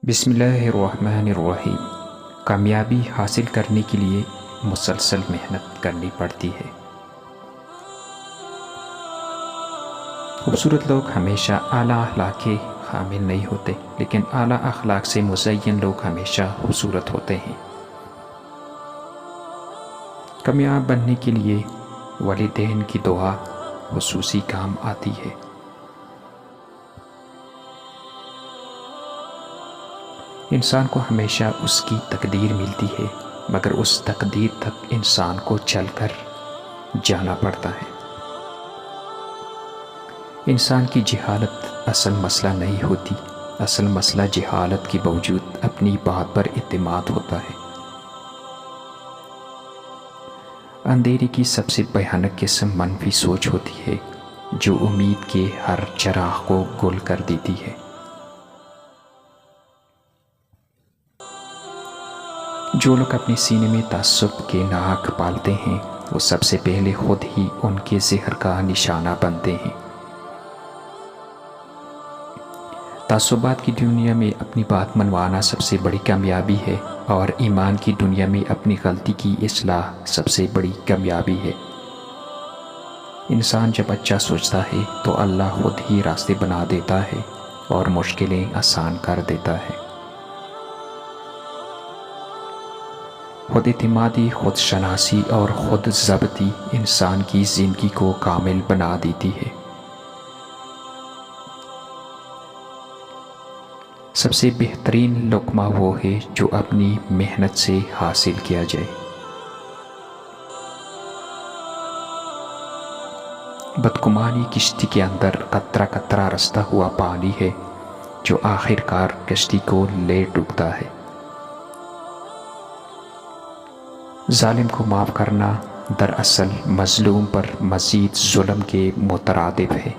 بسم اللہ الرحمن الرحیم۔ کامیابی حاصل کرنے کے لیے مسلسل محنت کرنی پڑتی ہے۔ خوبصورت لوگ ہمیشہ اعلیٰ اخلاق کے حامل نہیں ہوتے، لیکن اعلیٰ اخلاق سے مزین لوگ ہمیشہ خوبصورت ہوتے ہیں۔ کامیاب بننے کے لیے والدین کی دعا خصوصی کام آتی ہے۔ انسان کو ہمیشہ اس کی تقدیر ملتی ہے، مگر اس تقدیر تک انسان کو چل کر جانا پڑتا ہے۔ انسان کی جہالت اصل مسئلہ نہیں ہوتی، اصل مسئلہ جہالت کے باوجود اپنی بات پر اعتماد ہوتا ہے۔ اندھیرے کی سب سے بھیانک قسم منفی سوچ ہوتی ہے، جو امید کے ہر چراغ کو گل کر دیتی ہے۔ جو لوگ اپنے سینے میں تعصب کے ناک پالتے ہیں، وہ سب سے پہلے خود ہی ان کے زہر کا نشانہ بنتے ہیں۔ تعصبات کی دنیا میں اپنی بات منوانا سب سے بڑی کامیابی ہے، اور ایمان کی دنیا میں اپنی غلطی کی اصلاح سب سے بڑی کامیابی ہے۔ انسان جب اچھا سوچتا ہے تو اللہ خود ہی راستے بنا دیتا ہے اور مشکلیں آسان کر دیتا ہے۔ خود اعتمادی، خود شناسی اور خود ضبطی انسان کی زندگی کو کامل بنا دیتی ہے۔ سب سے بہترین لقمہ وہ ہے جو اپنی محنت سے حاصل کیا جائے۔ بدگمانی کشتی کے اندر قطرہ قطرہ رستا ہوا پانی ہے، جو آخر کار کشتی کو لے ڈوبتا ہے۔ ظالم کو معاف کرنا دراصل مظلوم پر مزید ظلم کے مترادف ہے۔